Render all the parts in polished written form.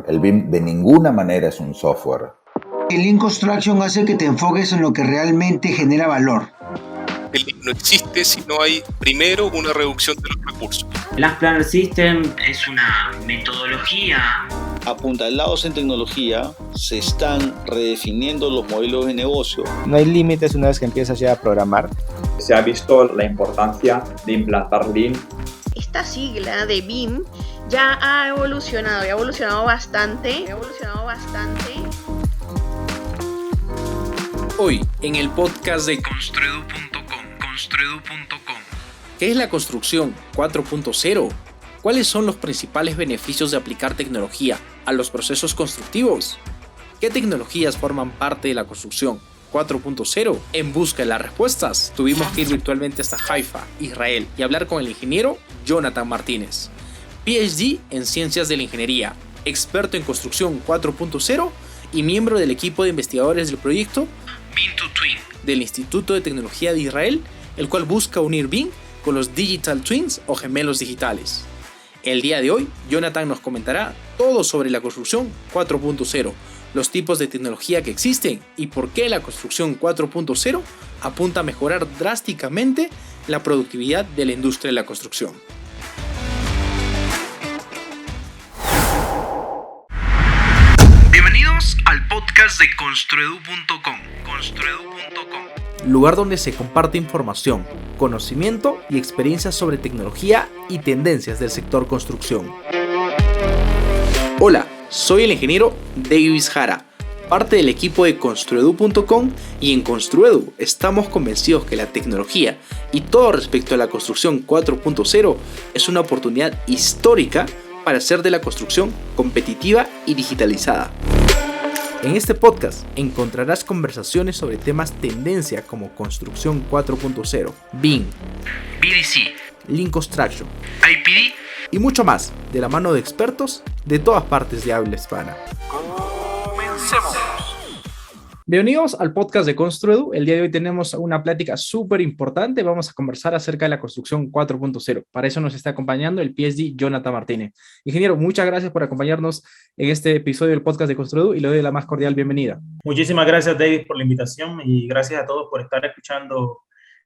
El BIM de ninguna manera es un software. El Lean Construction hace que te enfoques en lo que realmente genera valor. El Lean no existe si no hay primero una reducción de los recursos. Last Planner System es una metodología. Apuntalados en tecnología, se están redefiniendo los modelos de negocio. No hay límites una vez que empiezas ya a programar. Se ha visto la importancia de implantar Lean. Esta sigla de BIM ya ha evolucionado bastante. Hoy, en el podcast de Construedu.com. ¿Qué es la construcción 4.0? ¿Cuáles son los principales beneficios de aplicar tecnología a los procesos constructivos? ¿Qué tecnologías forman parte de la construcción 4.0? En busca de las respuestas, tuvimos que ir virtualmente hasta Haifa, Israel, y hablar con el ingeniero Jonathan Martínez, PhD en Ciencias de la Ingeniería, experto en construcción 4.0 y miembro del equipo de investigadores del proyecto BIM2Twin del Instituto de Tecnología de Israel, el cual busca unir BIM con los Digital Twins o gemelos digitales. El día de hoy, Jonathan nos comentará todo sobre la construcción 4.0, los tipos de tecnología que existen y por qué la construcción 4.0 apunta a mejorar drásticamente la productividad de la industria de la construcción. Bienvenidos al podcast de Construedu.com. Lugar donde se comparte información, conocimiento y experiencias sobre tecnología y tendencias del sector construcción. Hola, soy el ingeniero Davis Jara, parte del equipo de Construedu.com, y en Construedu estamos convencidos que la tecnología y todo respecto a la construcción 4.0 es una oportunidad histórica para hacer de la construcción competitiva y digitalizada. En este podcast encontrarás conversaciones sobre temas tendencia como construcción 4.0, BIM, BDC, Lean Construction, IPD y mucho más, de la mano de expertos de todas partes de habla hispana. ¡Comencemos! Bienvenidos al podcast de Construedu. El día de hoy tenemos una plática súper importante. Vamos a conversar acerca de la construcción 4.0. Para eso nos está acompañando el PhD Jonathan Martínez. Ingeniero, muchas gracias por acompañarnos en este episodio del podcast de Construedu y le doy la más cordial bienvenida. Muchísimas gracias, David, por la invitación y gracias a todos por estar escuchando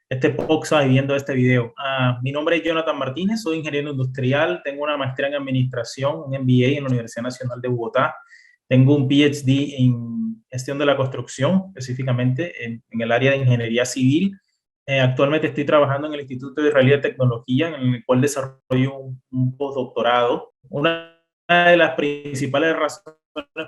este podcast y viendo este video. Mi nombre es Jonathan Martínez, soy ingeniero industrial, tengo una maestría en administración, un MBA en la Universidad Nacional de Bogotá. Tengo un PhD en gestión de la construcción, específicamente en el área de ingeniería civil. Actualmente estoy trabajando en el Instituto Israelí de Tecnología, en el cual desarrollo un postdoctorado. Una de las principales razones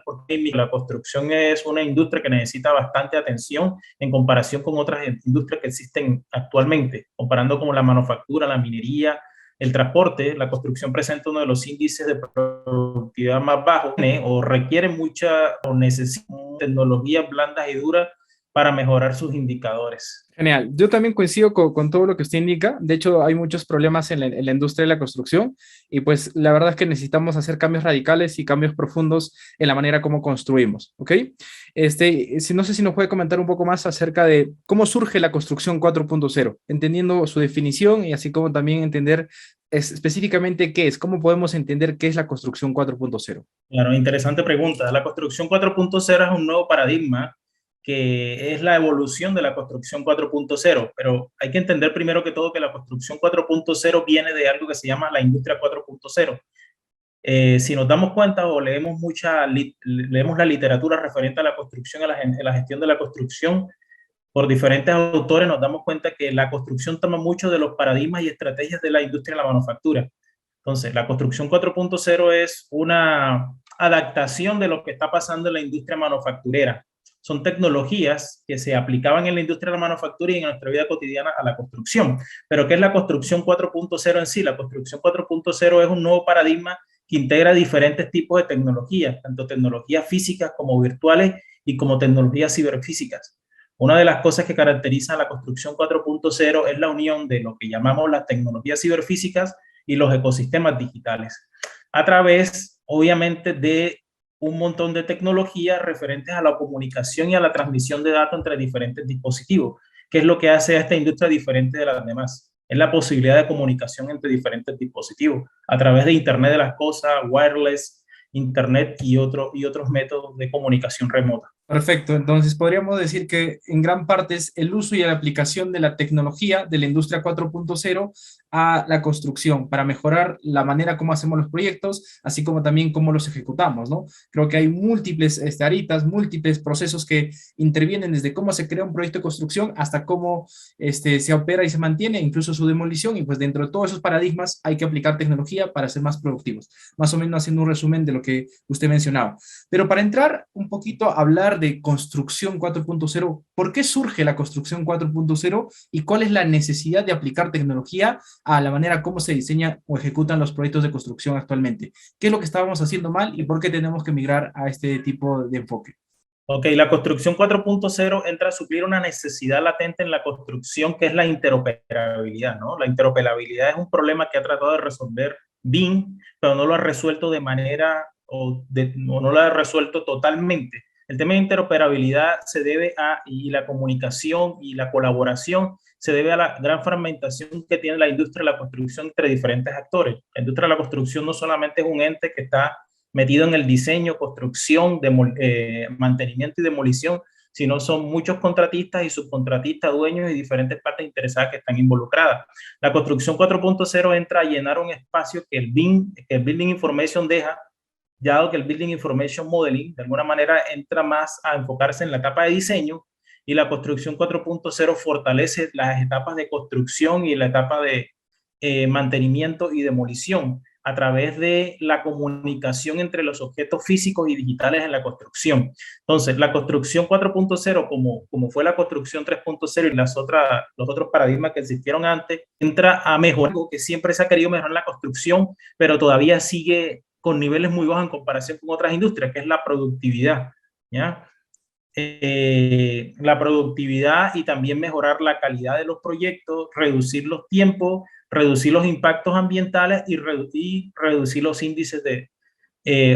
por qué la construcción es una industria que necesita bastante atención en comparación con otras industrias que existen actualmente, comparando con la manufactura, la minería, el transporte. La construcción presenta uno de los índices de productividad más bajos o requiere o necesita tecnologías blandas y duras para mejorar sus indicadores. Genial. Yo también coincido con todo lo que usted indica. De hecho, hay muchos problemas en la industria de la construcción y pues la verdad es que necesitamos hacer cambios radicales y cambios profundos en la manera como construimos, ¿ok? No sé si nos puede comentar un poco más acerca de cómo surge la construcción 4.0, entendiendo su definición y así como también entender específicamente qué es, cómo podemos entender qué es la construcción 4.0. Claro, interesante pregunta. La construcción 4.0 es un nuevo paradigma que es la evolución de la construcción 4.0, pero hay que entender primero que todo que la construcción 4.0 viene de algo que se llama la industria 4.0. Si nos damos cuenta o leemos la literatura referente a la construcción, a la gestión de la construcción por diferentes autores, nos damos cuenta que la construcción toma mucho de los paradigmas y estrategias de la industria de la manufactura. Entonces, la construcción 4.0 es una adaptación de lo que está pasando en la industria manufacturera. Son tecnologías que se aplicaban en la industria de la manufactura y en nuestra vida cotidiana a la construcción. Pero ¿qué es la construcción 4.0 en sí? La construcción 4.0 es un nuevo paradigma que integra diferentes tipos de tecnologías, tanto tecnologías físicas como virtuales y como tecnologías ciberfísicas. Una de las cosas que caracteriza a la construcción 4.0 es la unión de lo que llamamos las tecnologías ciberfísicas y los ecosistemas digitales, a través, obviamente, de un montón de tecnologías referentes a la comunicación y a la transmisión de datos entre diferentes dispositivos. ¿Qué es lo que hace a esta industria diferente de las demás? Es la posibilidad de comunicación entre diferentes dispositivos a través de Internet de las cosas, wireless, Internet y otros métodos de comunicación remota. Perfecto, entonces podríamos decir que en gran parte es el uso y la aplicación de la tecnología de la industria 4.0 a la construcción para mejorar la manera como hacemos los proyectos, así como también cómo los ejecutamos, ¿no? Creo que hay múltiples aritas, múltiples procesos que intervienen desde cómo se crea un proyecto de construcción hasta cómo se opera y se mantiene, incluso su demolición, y pues dentro de todos esos paradigmas hay que aplicar tecnología para ser más productivos, más o menos haciendo un resumen de lo que usted mencionaba. Pero para entrar un poquito a hablar de construcción 4.0, ¿por qué surge la construcción 4.0 y cuál es la necesidad de aplicar tecnología a la manera como se diseñan o ejecutan los proyectos de construcción actualmente? ¿Qué es lo que estábamos haciendo mal y por qué tenemos que migrar a este tipo de enfoque? Ok, la construcción 4.0 entra a suplir una necesidad latente en la construcción, que es la interoperabilidad, ¿no? La interoperabilidad es un problema que ha tratado de resolver BIM, pero no lo ha resuelto de manera o no lo ha resuelto totalmente. El tema de interoperabilidad se debe y la comunicación y la colaboración se debe a la gran fragmentación que tiene la industria de la construcción entre diferentes actores. La industria de la construcción no solamente es un ente que está metido en el diseño, construcción, mantenimiento y demolición, sino son muchos contratistas y subcontratistas, dueños y diferentes partes interesadas que están involucradas. La construcción 4.0 entra a llenar un espacio que el Building Information deja, dado que el Building Information Modeling de alguna manera entra más a enfocarse en la etapa de diseño, y la construcción 4.0 fortalece las etapas de construcción y la etapa de mantenimiento y demolición a través de la comunicación entre los objetos físicos y digitales en la construcción. Entonces, la construcción 4.0, como fue la construcción 3.0 y los otros paradigmas que existieron antes, entra a mejorar algo que siempre se ha querido mejorar en la construcción, pero todavía sigue con niveles muy bajos en comparación con otras industrias, que es la productividad, ¿ya? La productividad y también mejorar la calidad de los proyectos, reducir los tiempos, reducir los impactos ambientales y reducir los índices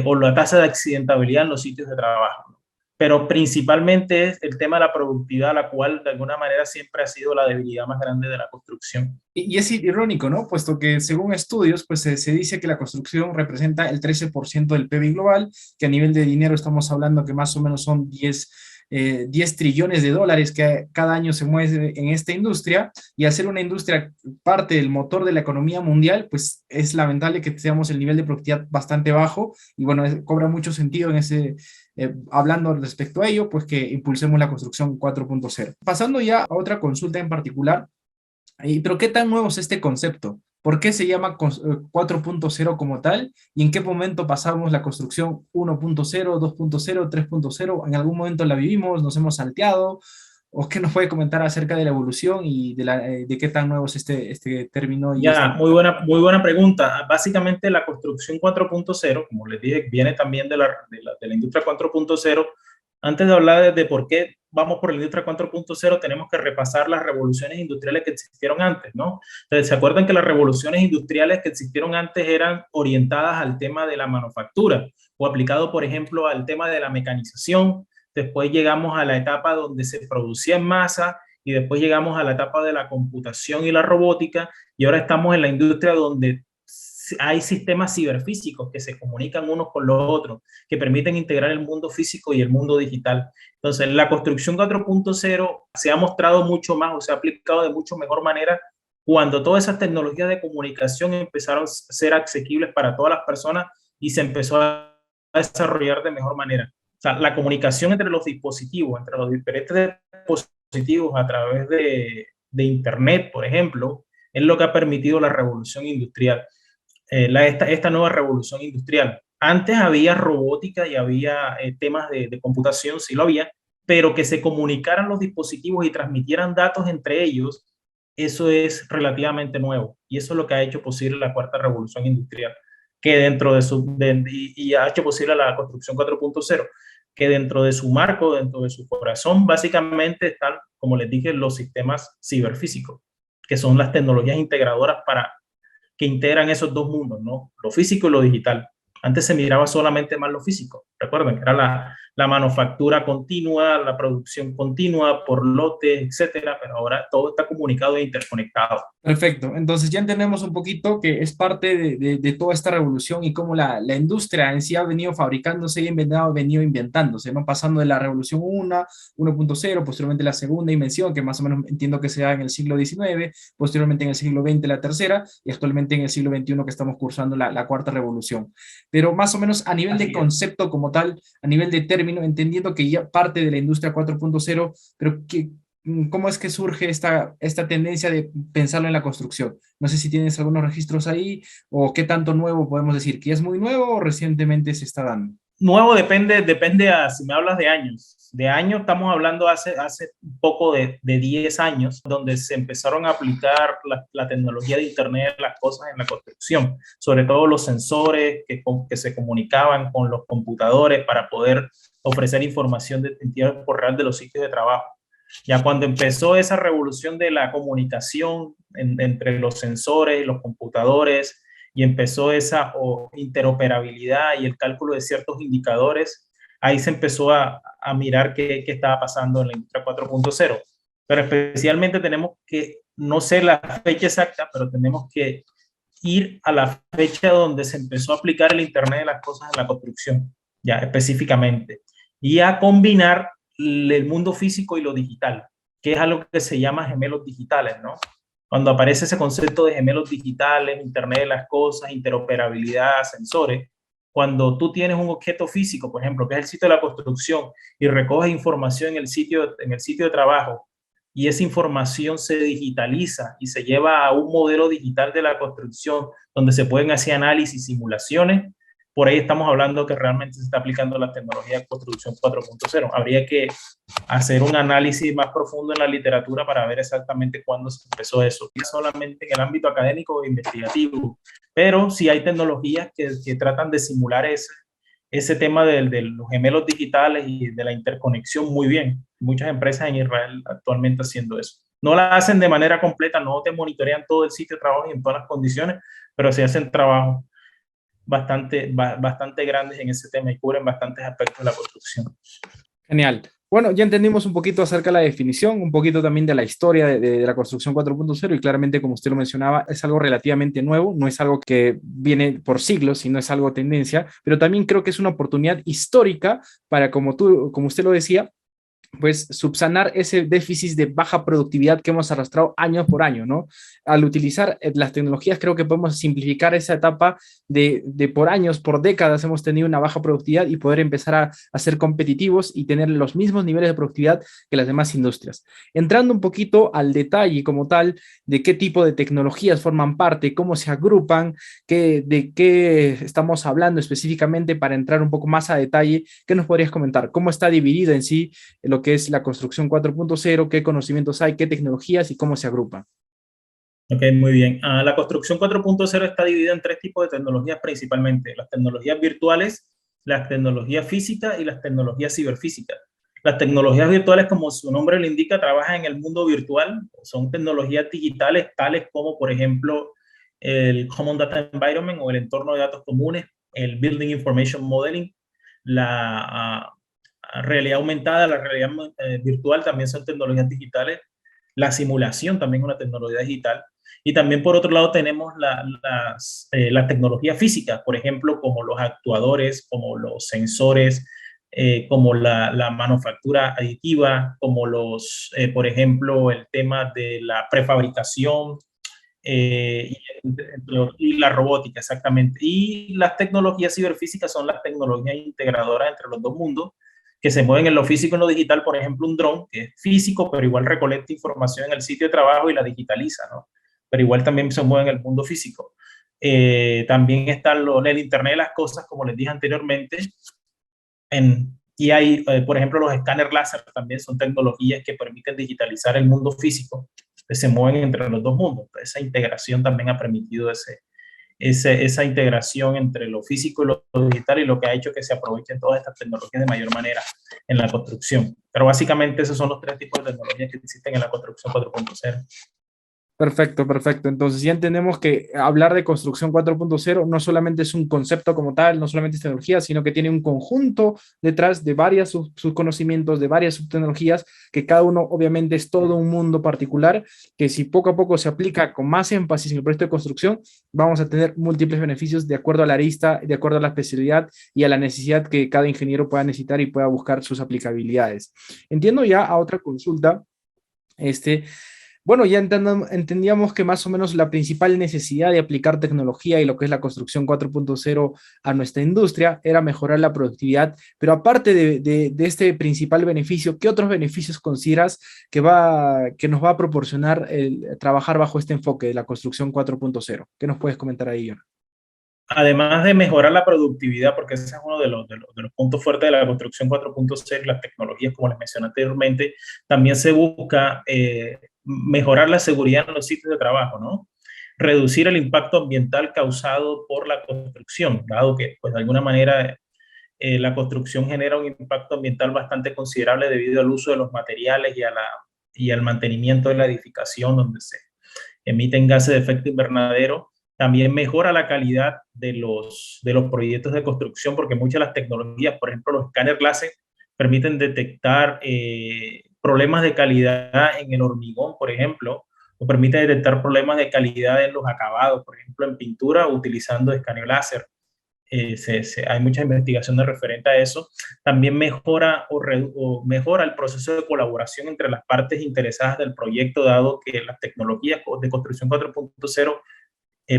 o la tasa de accidentabilidad en los sitios de trabajo. Pero principalmente es el tema de la productividad, la cual de alguna manera siempre ha sido la debilidad más grande de la construcción. Y es irónico, ¿no? Puesto que según estudios, pues se dice que la construcción representa el 13% del PIB global, que a nivel de dinero estamos hablando que más o menos son 10 trillones de dólares que cada año se mueve en esta industria, y al ser una industria parte del motor de la economía mundial, pues es lamentable que tengamos el nivel de productividad bastante bajo, y bueno, cobra mucho sentido en hablando respecto a ello, pues que impulsemos la construcción 4.0. Pasando ya a otra consulta en particular, pero ¿qué tan nuevo es este concepto? ¿Por qué se llama 4.0 como tal? ¿Y en qué momento pasamos la construcción 1.0, 2.0, 3.0? ¿En algún momento la vivimos? ¿Nos hemos salteado? ¿O qué nos puede comentar acerca de la evolución y de qué tan nuevo es este término? Muy buena pregunta. Básicamente la construcción 4.0, como les dije, viene también de la industria 4.0. Antes de hablar de por qué vamos por la industria 4.0, tenemos que repasar las revoluciones industriales que existieron antes, ¿no? Entonces, ¿se acuerdan que las revoluciones industriales que existieron antes eran orientadas al tema de la manufactura o aplicado, por ejemplo, al tema de la mecanización? Después llegamos a la etapa donde se producía en masa y después llegamos a la etapa de la computación y la robótica, y ahora estamos en la industria donde hay sistemas ciberfísicos que se comunican unos con los otros, que permiten integrar el mundo físico y el mundo digital. Entonces, la construcción 4.0 se ha mostrado mucho más o se ha aplicado de mucho mejor manera cuando todas esas tecnologías de comunicación empezaron a ser asequibles para todas las personas y se empezó a desarrollar de mejor manera. O sea, la comunicación entre los dispositivos, entre los diferentes dispositivos a través de Internet, por ejemplo, es lo que ha permitido la revolución industrial. Esta nueva revolución industrial. Antes había robótica y había temas de computación, sí lo había, pero que se comunicaran los dispositivos y transmitieran datos entre ellos, eso es relativamente nuevo. Y eso es lo que ha hecho posible la cuarta revolución industrial, que y ha hecho posible la construcción 4.0, que dentro de su marco, dentro de su corazón, básicamente están, como les dije, los sistemas ciberfísicos, que son las tecnologías integradoras que integran esos dos mundos, ¿no? Lo físico y lo digital. Antes se miraba solamente más lo físico. Recuerden que era la manufactura continua, la producción continua por lotes, etcétera, pero ahora todo está comunicado e interconectado. Perfecto, entonces ya entendemos un poquito que es parte de toda esta revolución y cómo la industria en sí ha venido fabricándose y ha venido inventándose, ¿no? Pasando de la revolución 1.0, posteriormente la segunda invención, que más o menos entiendo que se da en el siglo XIX, posteriormente en el siglo XX la tercera, y actualmente en el siglo XXI que estamos cursando la cuarta revolución. Pero más o menos a nivel de concepto como tal, a nivel de término, entendiendo que ya parte de la industria 4.0, pero ¿cómo es que surge esta tendencia de pensarlo en la construcción? No sé si tienes algunos registros ahí, o qué tanto nuevo podemos decir, que es muy nuevo o recientemente se está dando. Nuevo depende si me hablas de años. De años estamos hablando hace un poco de 10 años, donde se empezaron a aplicar la tecnología de Internet de las cosas en la construcción, sobre todo los sensores que se comunicaban con los computadores para poder ofrecer información en tiempo real de los sitios de trabajo. Ya cuando empezó esa revolución de la comunicación entre los sensores y los computadores, y empezó esa interoperabilidad y el cálculo de ciertos indicadores, ahí se empezó a mirar qué estaba pasando en la industria 4.0. Pero especialmente tenemos que, no sé la fecha exacta, pero tenemos que ir a la fecha donde se empezó a aplicar el Internet de las cosas en la construcción, ya específicamente, y a combinar el mundo físico y lo digital, que es algo que se llama gemelos digitales, ¿no? Cuando aparece ese concepto de gemelos digitales, Internet de las cosas, interoperabilidad, sensores, cuando tú tienes un objeto físico, por ejemplo, que es el sitio de la construcción, y recoges información en el sitio de trabajo, y esa información se digitaliza y se lleva a un modelo digital de la construcción, donde se pueden hacer análisis y simulaciones, por ahí estamos hablando que realmente se está aplicando la tecnología de construcción 4.0. Habría que hacer un análisis más profundo en la literatura para ver exactamente cuándo se empezó eso. No solamente en el ámbito académico o investigativo, pero sí hay tecnologías que tratan de simular ese tema de los gemelos digitales y de la interconexión muy bien. Muchas empresas en Israel actualmente haciendo eso. No la hacen de manera completa, no te monitorean todo el sitio de trabajo y en todas las condiciones, pero sí hacen trabajo bastante grandes en ese tema y cubren bastantes aspectos de la construcción. Genial. Bueno, ya entendimos un poquito acerca de la definición, un poquito también de la historia de la construcción 4.0 y claramente, como usted lo mencionaba, es algo relativamente nuevo, no es algo que viene por siglos, sino es algo tendencia, pero también creo que es una oportunidad histórica para, como usted lo decía, pues subsanar ese déficit de baja productividad que hemos arrastrado año por año, ¿no? Al utilizar las tecnologías creo que podemos simplificar esa etapa de por años, por décadas hemos tenido una baja productividad y poder empezar a ser competitivos y tener los mismos niveles de productividad que las demás industrias. Entrando un poquito al detalle como tal de qué tipo de tecnologías forman parte, cómo se agrupan, de qué estamos hablando específicamente para entrar un poco más a detalle, ¿qué nos podrías comentar? ¿Cómo está dividido en sí lo que es la construcción 4.0, qué conocimientos hay, qué tecnologías y cómo se agrupan? Ok, muy bien. La construcción 4.0 está dividida en 3 tipos de tecnologías principalmente: las tecnologías virtuales, las tecnologías físicas y las tecnologías ciberfísicas. Las tecnologías virtuales, como su nombre lo indica, trabajan en el mundo virtual. Son tecnologías digitales tales como, por ejemplo, el Common Data Environment o el entorno de datos comunes, el Building Information Modeling, la realidad aumentada, la realidad virtual también son tecnologías digitales. La simulación también es una tecnología digital. Y también, por otro lado, tenemos las tecnologías físicas, por ejemplo, como los actuadores, como los sensores, como la manufactura aditiva, como por ejemplo, el tema de la prefabricación y la robótica, exactamente. Y las tecnologías ciberfísicas son las tecnologías integradoras entre los dos mundos, que se mueven en lo físico y en lo digital. Por ejemplo, un dron, que es físico, pero igual recolecta información en el sitio de trabajo y la digitaliza, ¿no? Pero igual también se mueve en el mundo físico. También está el Internet de las cosas, como les dije anteriormente, y hay, por ejemplo, los escáneres láser también son tecnologías que permiten digitalizar el mundo físico, que se mueven entre los dos mundos. Esa integración también ha permitido esa integración entre lo físico y lo digital, y lo que ha hecho que se aprovechen todas estas tecnologías de mayor manera en la construcción. Pero básicamente esos son los 3 tipos de tecnologías que existen en la construcción 4.0. Perfecto, perfecto. Entonces ya entendemos que hablar de construcción 4.0 no solamente es un concepto como tal, no solamente es tecnología, sino que tiene un conjunto detrás de varias subconocimientos, de varias subtecnologías, que cada uno obviamente es todo un mundo particular, que si poco a poco se aplica con más énfasis en el proyecto de construcción, vamos a tener múltiples beneficios de acuerdo a la arista, de acuerdo a la especialidad y a la necesidad que cada ingeniero pueda necesitar y pueda buscar sus aplicabilidades. Entiendo ya a otra consulta. Bueno, ya entendíamos que más o menos la principal necesidad de aplicar tecnología y lo que es la construcción 4.0 a nuestra industria era mejorar la productividad, pero aparte de este principal beneficio, ¿qué otros beneficios consideras que nos va a proporcionar el trabajar bajo este enfoque de la construcción 4.0? ¿Qué nos puedes comentar ahí, John? Además de mejorar la productividad, porque ese es uno de los puntos fuertes de la construcción 4.0 y las tecnologías, como les mencioné anteriormente, también se busca mejorar la seguridad en los sitios de trabajo, ¿no? Reducir el impacto ambiental causado por la construcción, dado que, pues, de alguna manera, la construcción genera un impacto ambiental bastante considerable debido al uso de los materiales y al mantenimiento de la edificación, donde se emiten gases de efecto invernadero. También mejora la calidad de los proyectos de construcción, porque muchas de las tecnologías, por ejemplo, los escáneres láser, permiten detectar problemas de calidad en el hormigón, por ejemplo, o permite detectar problemas de calidad en los acabados, por ejemplo, en pintura, utilizando escáner láser. Hay muchas investigaciones referentes a eso. También mejora mejora el proceso de colaboración entre las partes interesadas del proyecto, dado que las tecnologías de construcción 4.0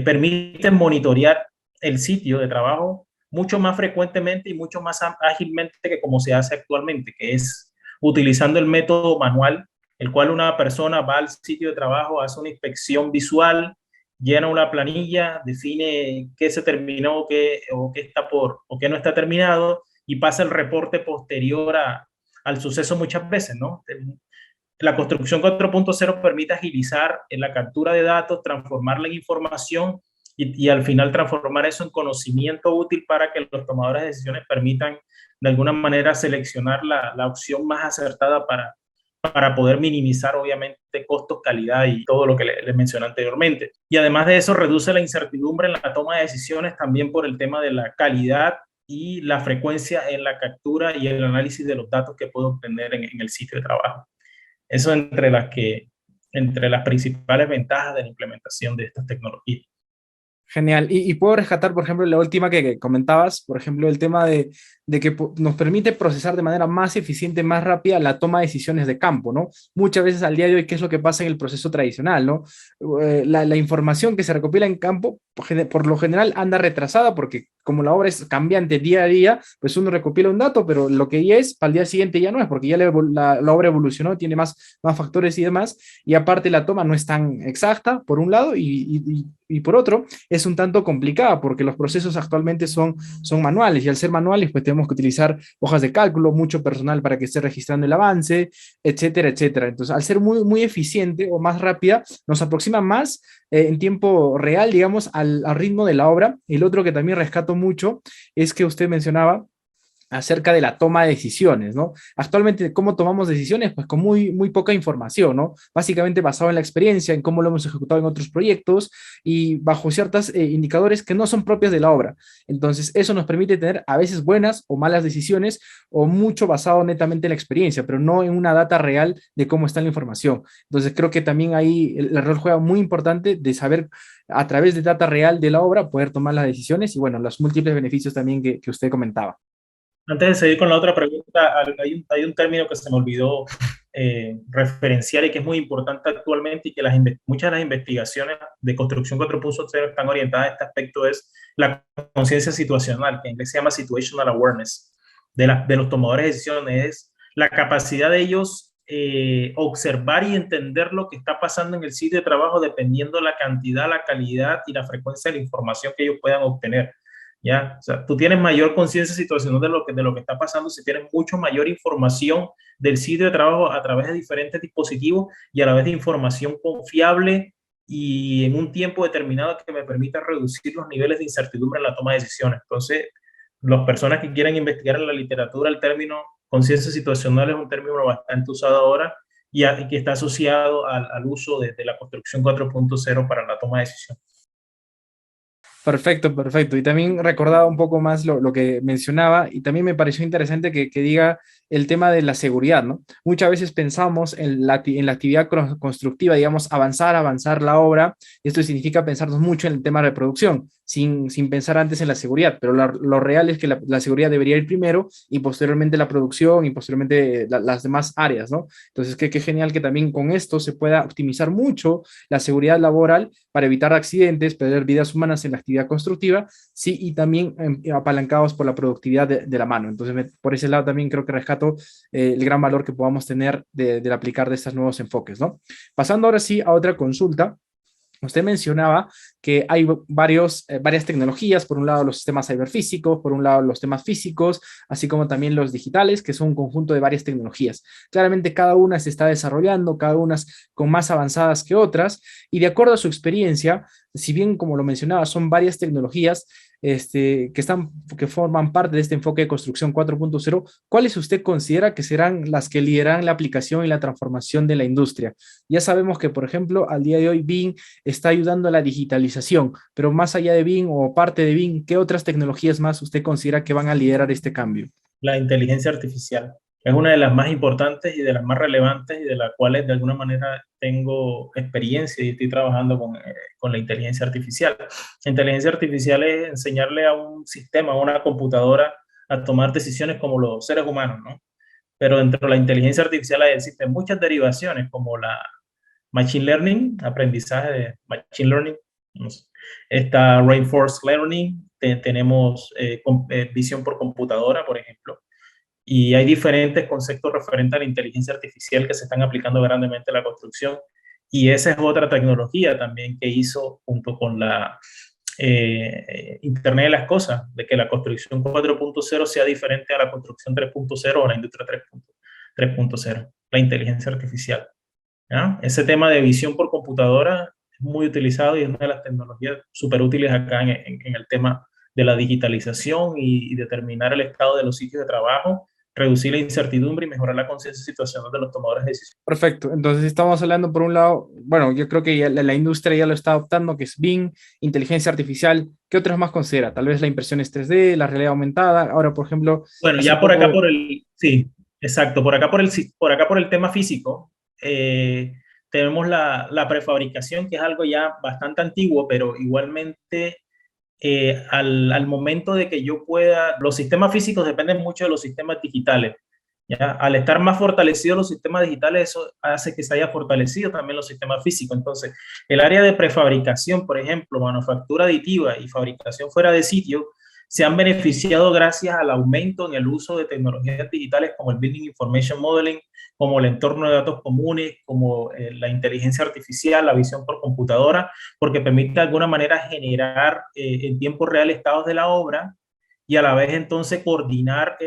permiten monitorear el sitio de trabajo mucho más frecuentemente y mucho más ágilmente que como se hace actualmente, que es utilizando el método manual, el cual una persona va al sitio de trabajo, hace una inspección visual, llena una planilla, define qué se terminó o qué no está terminado y pasa el reporte posterior al suceso muchas veces, ¿no? La construcción 4.0 permite agilizar la captura de datos, transformarla en información y al final transformar eso en conocimiento útil para que los tomadores de decisiones permitan de alguna manera seleccionar la opción más acertada para poder minimizar obviamente costos, calidad y todo lo que les mencioné anteriormente. Y además de eso reduce la incertidumbre en la toma de decisiones también por el tema de la calidad y la frecuencia en la captura y el análisis de los datos que puedo obtener en el sitio de trabajo. Eso entre las principales ventajas de la implementación de estas tecnologías. Genial. Y puedo rescatar, por ejemplo, la última que comentabas, por ejemplo, el tema de que nos permite procesar de manera más eficiente, más rápida la toma de decisiones de campo, ¿no? Muchas veces al día de hoy, ¿qué es lo que pasa en el proceso tradicional, ¿no? La información que se recopila en campo, por lo general, anda retrasada porque como la obra es cambiante día a día, pues uno recopila un dato, pero lo que ya es, para el día siguiente ya no es, porque ya la obra evolucionó, tiene más factores y demás, y aparte la toma no es tan exacta, por un lado, y por otro, es un tanto complicada, porque los procesos actualmente son manuales, y al ser manuales, pues tenemos que utilizar hojas de cálculo, mucho personal para que esté registrando el avance, etcétera, etcétera. Entonces, al ser muy, muy eficiente o más rápida, nos aproxima más en tiempo real, digamos, al ritmo de la obra. El otro que también rescato mucho es que usted mencionaba acerca de la toma de decisiones, ¿no? Actualmente, ¿cómo tomamos decisiones? Pues con muy, muy poca información, ¿no? Básicamente basado en la experiencia, en cómo lo hemos ejecutado en otros proyectos y bajo ciertos indicadores que no son propios de la obra. Entonces, eso nos permite tener a veces buenas o malas decisiones o mucho basado netamente en la experiencia, pero no en una data real de cómo está la información. Entonces, creo que también ahí el rol juega muy importante de saber a través de data real de la obra poder tomar las decisiones y, bueno, los múltiples beneficios también que usted comentaba. Antes de seguir con la otra pregunta, hay un término que se me olvidó referenciar y que es muy importante actualmente y que muchas de las investigaciones de construcción 4.0 están orientadas a este aspecto, es la conciencia situacional, que en inglés se llama situational awareness, de los tomadores de decisiones, es la capacidad de ellos observar y entender lo que está pasando en el sitio de trabajo dependiendo la cantidad, la calidad y la frecuencia de la información que ellos puedan obtener. ¿Ya? O sea, tú tienes mayor conciencia situacional de lo que está pasando si tienes mucho mayor información del sitio de trabajo a través de diferentes dispositivos y a la vez de información confiable y en un tiempo determinado que me permita reducir los niveles de incertidumbre en la toma de decisiones. Entonces, las personas que quieran investigar en la literatura, el término conciencia situacional es un término bastante usado ahora y que está asociado al uso de la construcción 4.0 para la toma de decisión. Perfecto, perfecto. Y también recordaba un poco más lo que mencionaba y también me pareció interesante que diga el tema de la seguridad, ¿no? Muchas veces pensamos en la actividad constructiva, digamos, avanzar la obra, y esto significa pensarnos mucho en el tema de reproducción, sin pensar antes en la seguridad, pero lo real es que la seguridad debería ir primero y posteriormente la producción y posteriormente las demás áreas, ¿no? Entonces, qué genial que también con esto se pueda optimizar mucho la seguridad laboral para evitar accidentes, perder vidas humanas en la actividad constructiva, sí, y también apalancados por la productividad de la mano. Entonces, por ese lado también creo que rescato el gran valor que podamos tener del aplicar de estos nuevos enfoques, ¿no? Pasando ahora sí a otra consulta. Usted mencionaba que hay varias tecnologías, por un lado los sistemas ciberfísicos, por un lado los temas físicos, así como también los digitales, que son un conjunto de varias tecnologías. Claramente cada una se está desarrollando, cada una con más avanzadas que otras, y de acuerdo a su experiencia, si bien como lo mencionaba, son varias tecnologías que forman parte de este enfoque de construcción 4.0, ¿cuáles usted considera que serán las que lideran la aplicación y la transformación de la industria? Ya sabemos que, por ejemplo, al día de hoy BIM está ayudando a la digitalización, pero más allá de BIM o parte de BIM, ¿qué otras tecnologías más usted considera que van a liderar este cambio? La inteligencia artificial es una de las más importantes y de las más relevantes y de las cuales de alguna manera tengo experiencia y estoy trabajando con la inteligencia artificial. La inteligencia artificial es enseñarle a un sistema, a una computadora, a tomar decisiones como los seres humanos, ¿no? Pero dentro de la inteligencia artificial existen muchas derivaciones como la Machine Learning, aprendizaje de Machine Learning, no sé. Está Reinforced Learning, tenemos visión por computadora, por ejemplo. Y hay diferentes conceptos referentes a la inteligencia artificial que se están aplicando grandemente a la construcción. Y esa es otra tecnología también que hizo junto con la Internet de las Cosas, de que la construcción 4.0 sea diferente a la construcción 3.0 o la industria 3.0, la inteligencia artificial. ¿Ya? Ese tema de visión por computadora es muy utilizado y es una de las tecnologías súper útiles acá en el tema de la digitalización y determinar el estado de los sitios de trabajo, reducir la incertidumbre y mejorar la conciencia situacional de los tomadores de decisiones. Perfecto, entonces estamos hablando por un lado, bueno, yo creo que ya la industria ya lo está adoptando, que es BIM, inteligencia artificial. ¿Qué otras más considera? Tal vez la impresión 3D, la realidad aumentada. Ahora, por ejemplo... Bueno, ya por acá sí, exacto, por acá por el tema físico, tenemos la prefabricación, que es algo ya bastante antiguo, pero igualmente al momento de que yo pueda, los sistemas físicos dependen mucho de los sistemas digitales, ¿ya? Al estar más fortalecidos los sistemas digitales, eso hace que se haya fortalecido también los sistemas físicos. Entonces, el área de prefabricación, por ejemplo, manufactura aditiva y fabricación fuera de sitio, se han beneficiado gracias al aumento en el uso de tecnologías digitales como el Building Information Modeling, como el entorno de datos comunes, como la inteligencia artificial, la visión por computadora, porque permite de alguna manera generar en tiempo real estados de la obra y a la vez entonces coordinar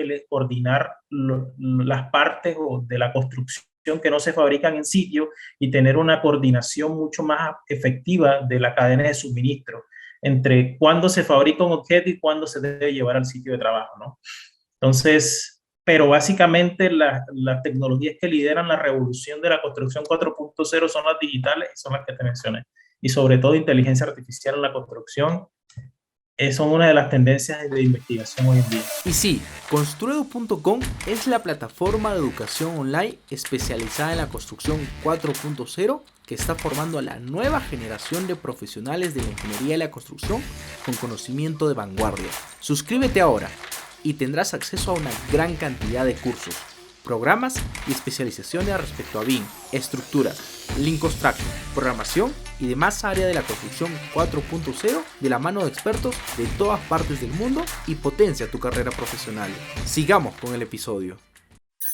las partes de la construcción que no se fabrican en sitio y tener una coordinación mucho más efectiva de la cadena de suministro entre cuándo se fabrica un objeto y cuándo se debe llevar al sitio de trabajo, ¿no? Entonces, pero básicamente las tecnologías que lideran la revolución de la construcción 4.0 son las digitales y son las que te mencioné. Y sobre todo inteligencia artificial en la construcción son una de las tendencias de investigación hoy en día. Y sí, Construedu.com es la plataforma de educación online especializada en la construcción 4.0 que está formando a la nueva generación de profesionales de la ingeniería y la construcción con conocimiento de vanguardia. Suscríbete ahora y tendrás acceso a una gran cantidad de cursos, programas y especializaciones respecto a BIM, estructuras, Lean Construction, programación y demás áreas de la construcción 4.0 de la mano de expertos de todas partes del mundo y potencia tu carrera profesional. Sigamos con el episodio.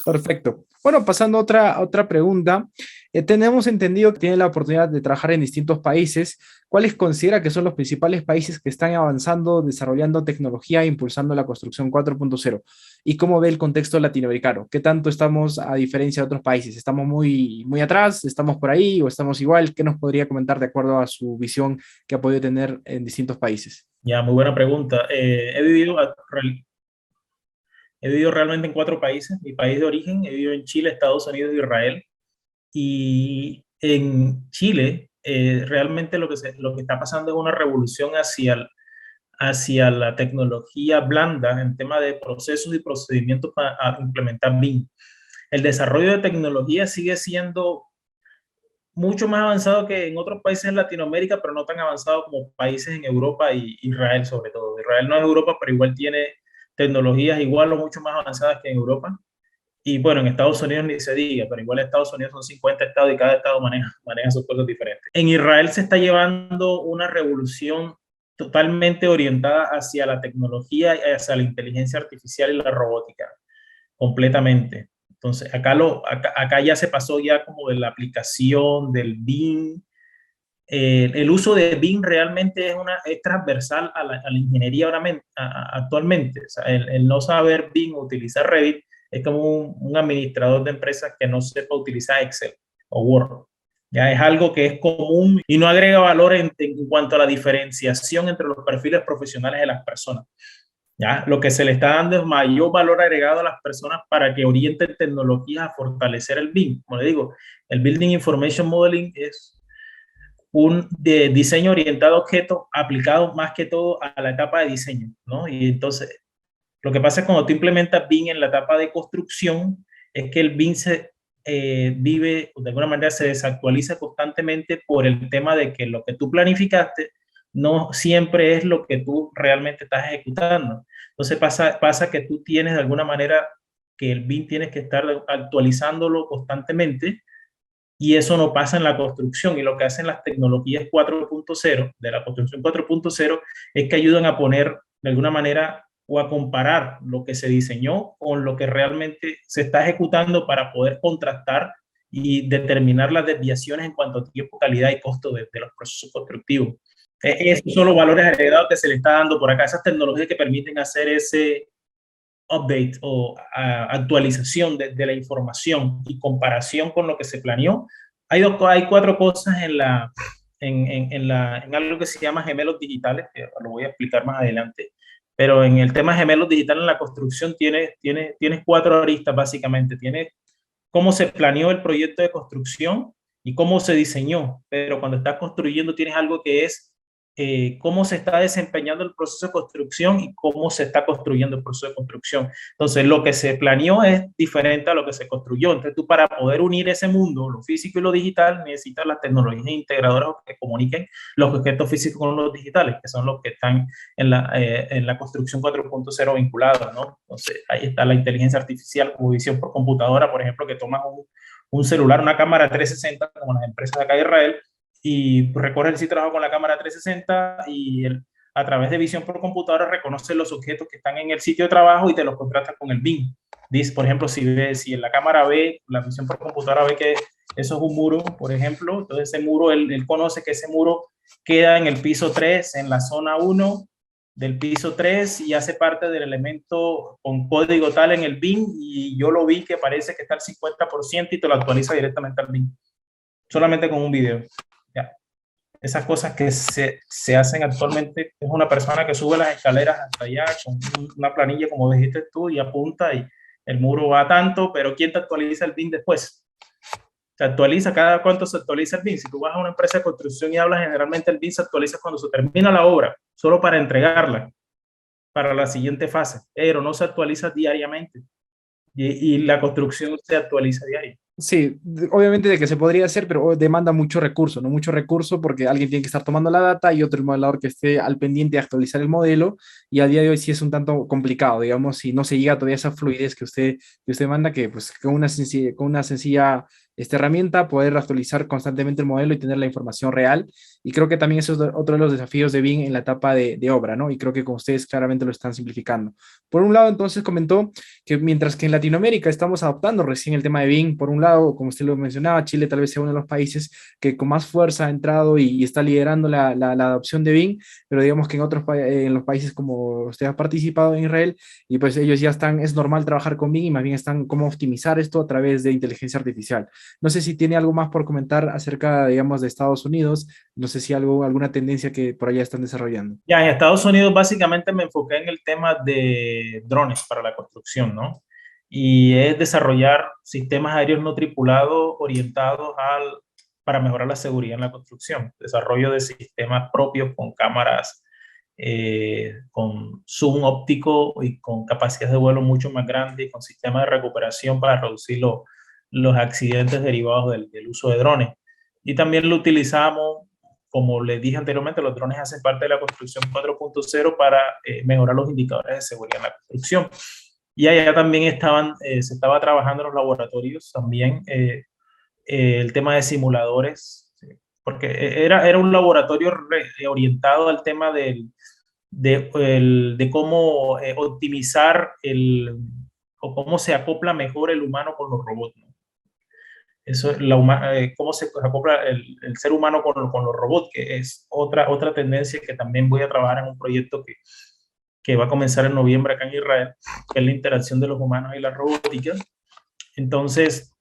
Perfecto. Bueno, pasando a otra pregunta. Tenemos entendido que tiene la oportunidad de trabajar en distintos países. ¿Cuáles considera que son los principales países que están avanzando, desarrollando tecnología e impulsando la construcción 4.0? ¿Y cómo ve el contexto latinoamericano? ¿Qué tanto estamos a diferencia de otros países? ¿Estamos muy atrás? ¿Estamos por ahí? ¿O estamos igual? ¿Qué nos podría comentar de acuerdo a su visión que ha podido tener en distintos países? Ya, muy buena pregunta. He vivido realmente en 4 países. Mi país de origen, he vivido en Chile, Estados Unidos e Israel. Y en Chile, realmente lo que está pasando es una revolución hacia la tecnología blanda en tema de procesos y procedimientos para implementar BIM. El desarrollo de tecnología sigue siendo mucho más avanzado que en otros países en Latinoamérica, pero no tan avanzado como países en Europa y Israel sobre todo. Israel no es Europa, pero igual tiene tecnologías igual o mucho más avanzadas que en Europa. Y bueno, en Estados Unidos ni se diga, pero igual Estados Unidos son 50 estados y cada estado maneja sus cosas diferentes. En Israel se está llevando una revolución totalmente orientada hacia la tecnología y hacia la inteligencia artificial y la robótica, completamente. Entonces, acá ya se pasó ya como de la aplicación del BIM. El uso de BIM realmente es transversal a la ingeniería actualmente. O sea, el no saber BIM o utilizar Revit es como un administrador de empresas que no sepa utilizar Excel o Word. Ya es algo que es común y no agrega valor en cuanto a la diferenciación entre los perfiles profesionales de las personas. ¿Ya? Lo que se le está dando es mayor valor agregado a las personas para que orienten tecnologías a fortalecer el BIM. Como le digo, el Building Information Modeling es un diseño orientado a objetos aplicado más que todo a la etapa de diseño, ¿no? Y entonces, lo que pasa es cuando tú implementas BIM en la etapa de construcción, es que el BIM de alguna manera se desactualiza constantemente por el tema de que lo que tú planificaste no siempre es lo que tú realmente estás ejecutando. Entonces pasa que tú tienes de alguna manera que el BIM tienes que estar actualizándolo constantemente y eso no pasa en la construcción. Y lo que hacen las tecnologías 4.0, de la construcción 4.0, es que ayudan a poner de alguna manera o a comparar lo que se diseñó con lo que realmente se está ejecutando para poder contrastar y determinar las desviaciones en cuanto a tiempo, calidad y costo de los procesos constructivos. Esos son los valores agregados que se le está dando por acá, esas tecnologías que permiten hacer ese update o actualización de la información y comparación con lo que se planeó. Hay 4 cosas en algo que se llama gemelos digitales, que lo voy a explicar más adelante, pero en el tema gemelos digitales en la construcción tienes 4 aristas básicamente. Tienes cómo se planeó el proyecto de construcción y cómo se diseñó, pero cuando estás construyendo tienes algo que es cómo se está desempeñando el proceso de construcción y cómo se está construyendo el proceso de construcción. Entonces, lo que se planeó es diferente a lo que se construyó. Entonces, tú para poder unir ese mundo, lo físico y lo digital, necesitas las tecnologías integradoras que comuniquen los objetos físicos con los digitales, que son los que están en la construcción 4.0 vinculados, ¿no? Entonces, ahí está la inteligencia artificial como visión por computadora, por ejemplo, que tomas un celular, una cámara 360, como las empresas de acá de Israel, y recorre el sitio con la cámara 360 y a través de visión por computadora reconoce los objetos que están en el sitio de trabajo y te los contrasta con el BIM. Dice, por ejemplo, si en la cámara ve, la visión por computadora ve que eso es un muro, por ejemplo, entonces ese muro, él conoce que ese muro queda en el piso 3, en la zona 1 del piso 3 y hace parte del elemento con código tal en el BIM y yo lo vi que parece que está al 50% y te lo actualiza directamente al BIM, solamente con un video. Ya. Esas cosas que se hacen actualmente, es una persona que sube las escaleras hasta allá con una planilla, como dijiste tú, y apunta y el muro va a tanto, pero ¿quién te actualiza el BIM después? Se actualiza, cada cuánto se actualiza el BIM. Si tú vas a una empresa de construcción y hablas, generalmente el BIM se actualiza cuando se termina la obra, solo para entregarla para la siguiente fase, pero no se actualiza diariamente y la construcción se actualiza diario. Sí, obviamente de que se podría hacer, pero demanda mucho recurso, ¿no? Mucho recurso porque alguien tiene que estar tomando la data y otro modelador que esté al pendiente de actualizar el modelo y a día de hoy sí es un tanto complicado, digamos, si no se llega todavía a esa fluidez que usted manda, que pues con una sencilla herramienta poder actualizar constantemente el modelo y tener la información real. Y creo que también eso es otro de los desafíos de BIM en la etapa de obra, ¿no? Y creo que con ustedes claramente lo están simplificando. Por un lado, entonces comentó que mientras que en Latinoamérica estamos adoptando recién el tema de BIM, por un lado, como usted lo mencionaba, Chile tal vez sea uno de los países que con más fuerza ha entrado y está liderando la adopción de BIM, pero digamos que en los países como usted ha participado en Israel, y pues ellos ya están, es normal trabajar con BIM y más bien están cómo optimizar esto a través de inteligencia artificial. No sé si tiene algo más por comentar acerca, digamos, de Estados Unidos, no sé si alguna tendencia que por allá están desarrollando. Ya, en Estados Unidos básicamente me enfoqué en el tema de drones para la construcción, ¿no? y es desarrollar sistemas aéreos no tripulados orientados para mejorar la seguridad en la construcción, desarrollo de sistemas propios con cámaras con zoom óptico y con capacidades de vuelo mucho más grandes y con sistemas de recuperación para reducir los accidentes derivados del uso de drones. Y también lo utilizamos, como les dije anteriormente, los drones hacen parte de la construcción 4.0 para mejorar los indicadores de seguridad en la construcción. Y allá también se estaba trabajando en los laboratorios también el tema de simuladores, ¿sí? Porque era un laboratorio orientado al tema de cómo optimizar o cómo se acopla mejor el humano con los robots, ¿no? Eso, cómo se acopla el ser humano con los robots, que es otra tendencia que también voy a trabajar en un proyecto que va a comenzar en noviembre acá en Israel, que es la interacción de los humanos y la robótica. Entonces,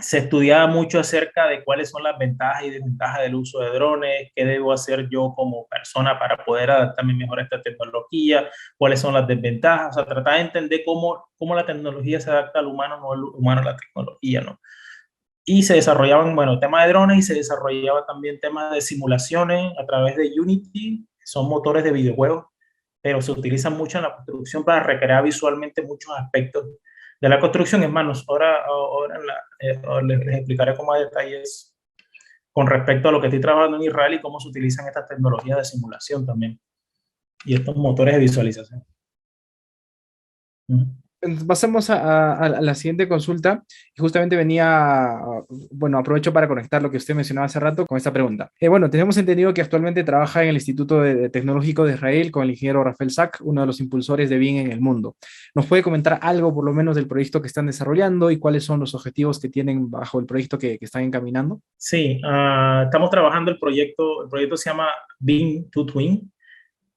se estudiaba mucho acerca de cuáles son las ventajas y desventajas del uso de drones, qué debo hacer yo como persona para poder adaptarme mejor a esta tecnología, cuáles son las desventajas, o sea, tratar de entender cómo la tecnología se adapta al humano, no el humano a la tecnología, ¿no? Y se desarrollaban, bueno, temas de drones y se desarrollaba también temas de simulaciones a través de Unity, que son motores de videojuegos, pero se utilizan mucho en la construcción para recrear visualmente muchos aspectos de la construcción. Es más, ahora les explicaré con más detalles con respecto a lo que estoy trabajando en Israel y cómo se utilizan estas tecnologías de simulación también y estos motores de visualización. Pasamos a la siguiente consulta. Y justamente bueno, aprovecho para conectar lo que usted mencionaba hace rato con esta pregunta. Bueno, tenemos entendido que actualmente trabaja en el Instituto Tecnológico de Israel con el ingeniero Rafael Sack, uno de los impulsores de BIM en el mundo. ¿Nos puede comentar algo, por lo menos, del proyecto que están desarrollando y cuáles son los objetivos que tienen bajo el proyecto que están encaminando? Sí, estamos trabajando el proyecto se llama BIM to Twin.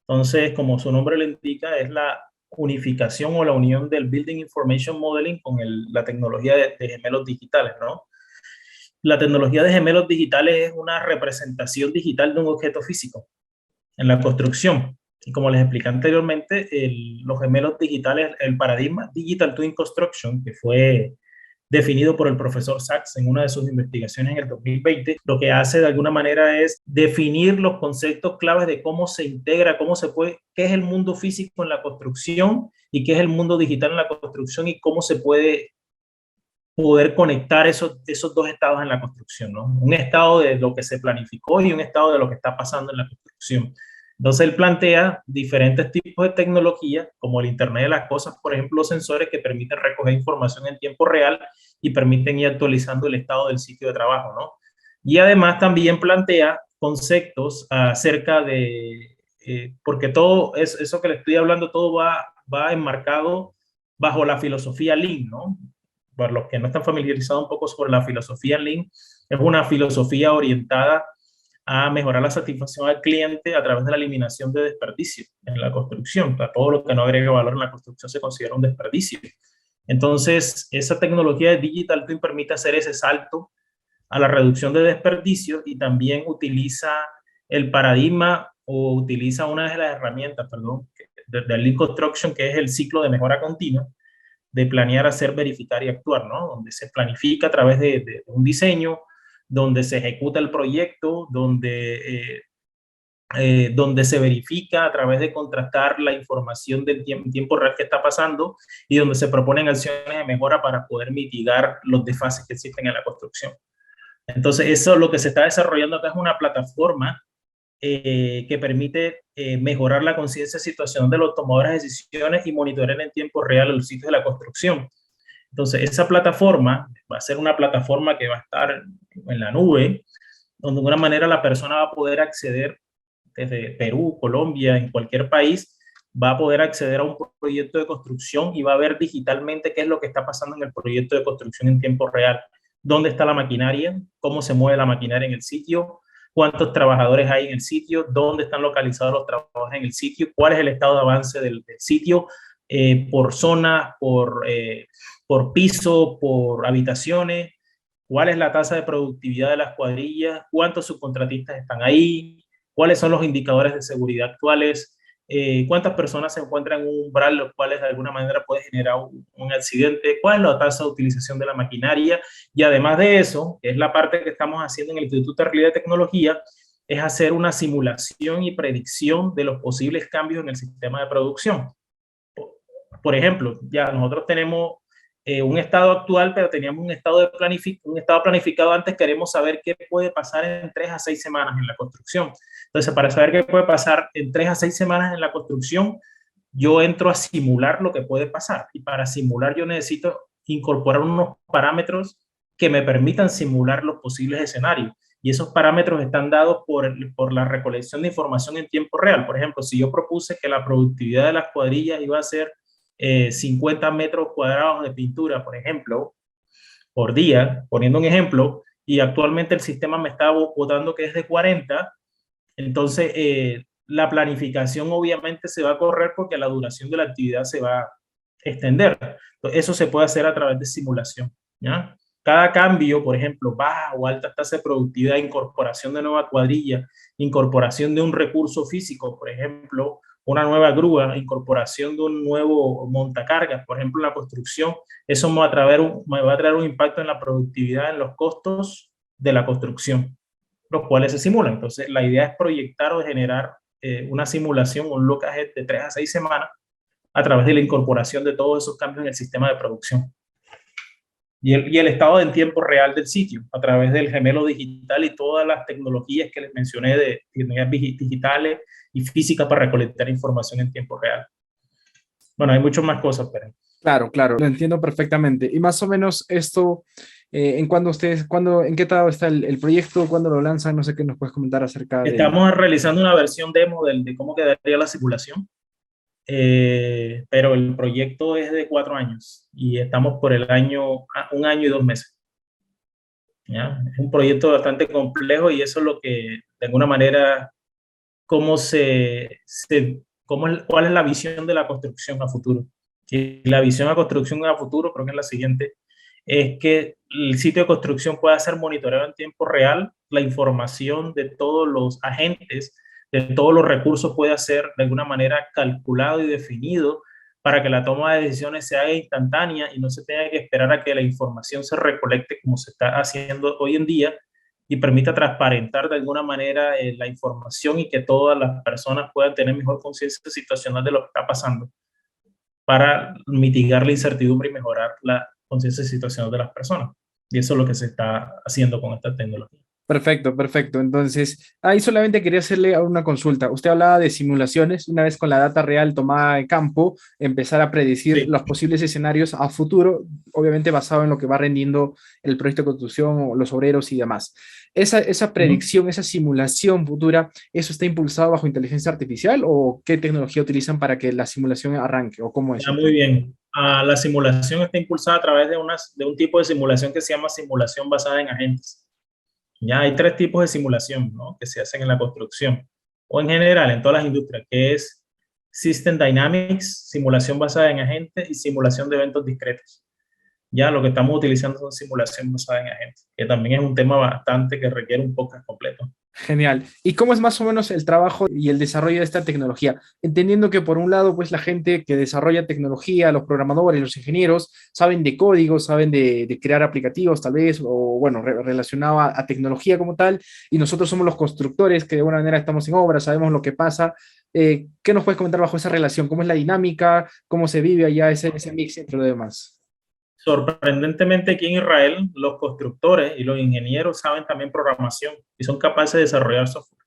Entonces, como su nombre lo indica, es la unificación o la unión del Building Information Modeling con la tecnología de gemelos digitales, ¿no? La tecnología de gemelos digitales es una representación digital de un objeto físico en la construcción. Y como les expliqué anteriormente, los gemelos digitales, el paradigma Digital Twin Construction, que fue definido por el profesor Sachs en una de sus investigaciones en el 2020, lo que hace de alguna manera es definir los conceptos claves de cómo se integra, qué es el mundo físico en la construcción y qué es el mundo digital en la construcción y cómo se puede poder conectar esos dos estados en la construcción, ¿no? Un estado de lo que se planificó y un estado de lo que está pasando en la construcción. Entonces él plantea diferentes tipos de tecnología, como el Internet de las Cosas, por ejemplo, los sensores que permiten recoger información en tiempo real y permiten ir actualizando el estado del sitio de trabajo, ¿no? Y además también plantea conceptos acerca de, porque todo eso que le estoy hablando, todo va enmarcado bajo la filosofía Lean, ¿no? Para los que no están familiarizados un poco sobre la filosofía Lean, es una filosofía orientada a mejorar la satisfacción al cliente a través de la eliminación de desperdicio en la construcción. O sea, todo lo que no agrega valor en la construcción se considera un desperdicio. Entonces, esa tecnología de Digital Twin permite hacer ese salto a la reducción de desperdicios y también utiliza el paradigma o utiliza una de las herramientas, de Lean Construction, que es el ciclo de mejora continua, de planear, hacer, verificar y actuar, ¿no? Donde se planifica a través de un diseño, donde se ejecuta el proyecto, donde se verifica a través de contrastar la información del tiempo real que está pasando y donde se proponen acciones de mejora para poder mitigar los desfases que existen en la construcción. Entonces, eso lo que se está desarrollando acá es una plataforma que permite mejorar la conciencia situacional de los tomadores de decisiones y monitorear en tiempo real los sitios de la construcción. Entonces, esa plataforma va a ser una plataforma que va a estar en la nube, donde de alguna manera la persona va a poder acceder desde Perú, Colombia, en cualquier país, va a poder acceder a un proyecto de construcción y va a ver digitalmente qué es lo que está pasando en el proyecto de construcción en tiempo real. Dónde está la maquinaria, cómo se mueve la maquinaria en el sitio, cuántos trabajadores hay en el sitio, dónde están localizados los trabajadores en el sitio, cuál es el estado de avance del sitio, por zona, por piso, por habitaciones, cuál es la tasa de productividad de las cuadrillas, cuántos subcontratistas están ahí, cuáles son los indicadores de seguridad actuales, cuántas personas se encuentran en un umbral, los cuales de alguna manera puede generar un accidente, cuál es la tasa de utilización de la maquinaria, y además de eso, que es la parte que estamos haciendo en el Instituto de Realidad y Tecnología, es hacer una simulación y predicción de los posibles cambios en el sistema de producción. Por ejemplo, ya nosotros tenemos un estado actual, pero teníamos un estado planificado antes. Queremos saber qué puede pasar en 3 a 6 semanas en la construcción. Entonces, para saber qué puede pasar en 3 a 6 semanas en la construcción, yo entro a simular lo que puede pasar. Y para simular yo necesito incorporar unos parámetros que me permitan simular los posibles escenarios. Y esos parámetros están dados por la recolección de información en tiempo real. Por ejemplo, si yo propuse que la productividad de las cuadrillas iba a ser 50 metros cuadrados de pintura, por ejemplo, por día, poniendo un ejemplo, y actualmente el sistema me está botando que es de 40, entonces la planificación obviamente se va a correr porque la duración de la actividad se va a extender. Entonces, eso se puede hacer a través de simulación, ¿ya? Cada cambio, por ejemplo, baja o alta tasa de productividad, incorporación de nueva cuadrilla, incorporación de un recurso físico, por ejemplo, una nueva grúa, incorporación de un nuevo montacargas, por ejemplo, en la construcción, eso me va a traer un impacto en la productividad, en los costos de la construcción, los cuales se simulan. Entonces, la idea es proyectar o generar una simulación, un look ahead de 3 a 6 semanas a través de la incorporación de todos esos cambios en el sistema de producción. Y el estado en tiempo real del sitio, a través del gemelo digital y todas las tecnologías que les mencioné de tecnologías digitales y física para recolectar información en tiempo real. Bueno, hay muchas más cosas, pero... Claro, lo entiendo perfectamente. Y más o menos esto, ¿en qué estado está el proyecto? ¿Cuándo lo lanzan? No sé qué nos puedes comentar acerca de... Estamos realizando una versión demo de cómo quedaría la simulación. Pero el proyecto es de 4 años y estamos por un año y 2 meses. ¿Ya? Es un proyecto bastante complejo y eso es lo que, de alguna manera, cuál es la visión de la construcción a futuro. Y la visión de la construcción a futuro, creo que es la siguiente, es que el sitio de construcción pueda ser monitoreado en tiempo real, la información de todos los agentes, de todos los recursos puede ser de alguna manera calculado y definido para que la toma de decisiones se haga instantánea y no se tenga que esperar a que la información se recolecte como se está haciendo hoy en día y permita transparentar de alguna manera la información y que todas las personas puedan tener mejor conciencia situacional de lo que está pasando para mitigar la incertidumbre y mejorar la conciencia situacional de las personas. Y eso es lo que se está haciendo con esta tecnología. Perfecto. Entonces, ahí solamente quería hacerle una consulta. Usted hablaba de simulaciones, una vez con la data real tomada de campo, empezar a predecir los posibles escenarios a futuro, obviamente basado en lo que va rendiendo el proyecto de construcción, o los obreros y demás. Esa predicción, esa simulación futura, ¿eso está impulsado bajo inteligencia artificial o qué tecnología utilizan para que la simulación arranque o cómo es? Ya, muy bien. La simulación está impulsada a través de un tipo de simulación que se llama simulación basada en agentes. Ya hay 3 tipos de simulación, ¿no?, que se hacen en la construcción o en general en todas las industrias, que es System Dynamics, simulación basada en agentes y simulación de eventos discretos. Ya lo que estamos utilizando son simulación basada en agentes, que también es un tema bastante que requiere un podcast completo. Genial. ¿Y cómo es más o menos el trabajo y el desarrollo de esta tecnología? Entendiendo que por un lado, pues la gente que desarrolla tecnología, los programadores, los ingenieros, saben de código, saben de crear aplicativos tal vez, o bueno, relacionado a tecnología como tal, y nosotros somos los constructores que de alguna manera estamos en obra, sabemos lo que pasa. ¿Qué nos puedes comentar bajo esa relación? ¿Cómo es la dinámica? ¿Cómo se vive allá ese mix entre lo demás? Sorprendentemente aquí en Israel, los constructores y los ingenieros saben también programación y son capaces de desarrollar software.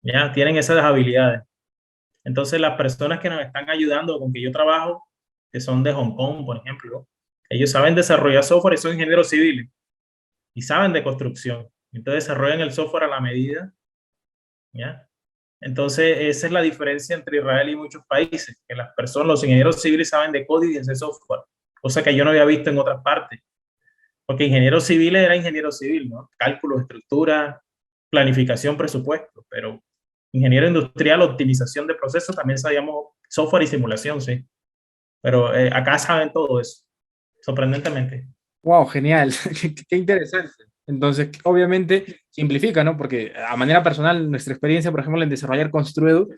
Ya tienen esas habilidades. Entonces las personas que nos están ayudando con que yo trabajo, que son de Hong Kong, por ejemplo, ellos saben desarrollar software y son ingenieros civiles y saben de construcción. Entonces desarrollan el software a la medida. ¿Ya? Entonces esa es la diferencia entre Israel y muchos países, que los ingenieros civiles saben de código y de software, cosa que yo no había visto en otras partes. Porque ingeniero civil era ingeniero civil, ¿no? Cálculo, estructura, planificación, presupuesto. Pero ingeniero industrial, optimización de procesos, también sabíamos software y simulación, sí. Pero acá saben todo eso, sorprendentemente. Wow, genial. Qué interesante. Entonces, obviamente, simplifica, ¿no? Porque a manera personal, nuestra experiencia, por ejemplo, en desarrollar Construedu,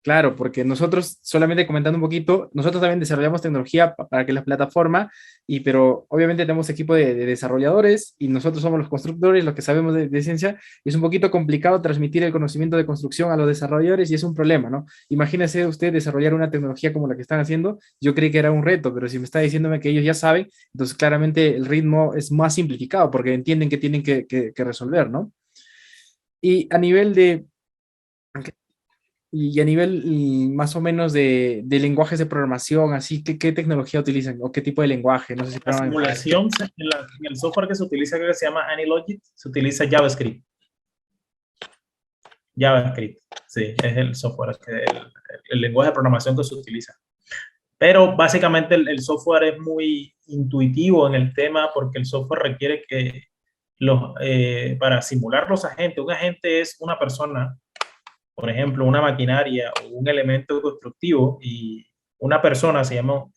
Claro, porque nosotros, solamente comentando un poquito, nosotros también desarrollamos tecnología para que la plataforma, pero obviamente tenemos equipo de desarrolladores y nosotros somos los constructores, los que sabemos de ciencia, y es un poquito complicado transmitir el conocimiento de construcción a los desarrolladores y es un problema, ¿no? Imagínese usted desarrollar una tecnología como la que están haciendo, yo creí que era un reto, pero si me está diciéndome que ellos ya saben, entonces claramente el ritmo es más simplificado porque entienden que tienen que resolver, ¿no? Y a nivel de... Y a nivel más o menos de lenguajes de programación, así, ¿qué tecnología utilizan? ¿O qué tipo de lenguaje? No sé si La simulación, en el software que se utiliza, que se llama AnyLogic, se utiliza JavaScript. JavaScript, sí, es el software, el lenguaje de programación que se utiliza. Pero básicamente el software es muy intuitivo en el tema porque el software requiere que para simular los agentes, un agente es una persona, por ejemplo, una maquinaria o un elemento constructivo, y una persona es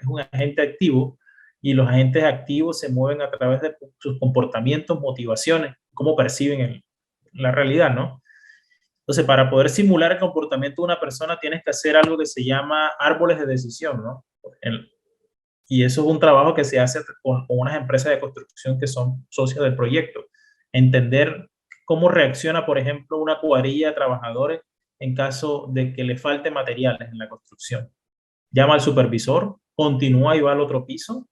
un agente activo, y los agentes activos se mueven a través de sus comportamientos, motivaciones, cómo perciben la realidad, ¿no? Entonces, para poder simular el comportamiento de una persona, tienes que hacer algo que se llama árboles de decisión, ¿no? Y eso es un trabajo que se hace con unas empresas de construcción que son socios del proyecto. Entender cómo reacciona, por ejemplo, una cuadrilla de trabajadores en caso de que le falte materiales en la construcción. Llama al supervisor, continúa y va al otro piso,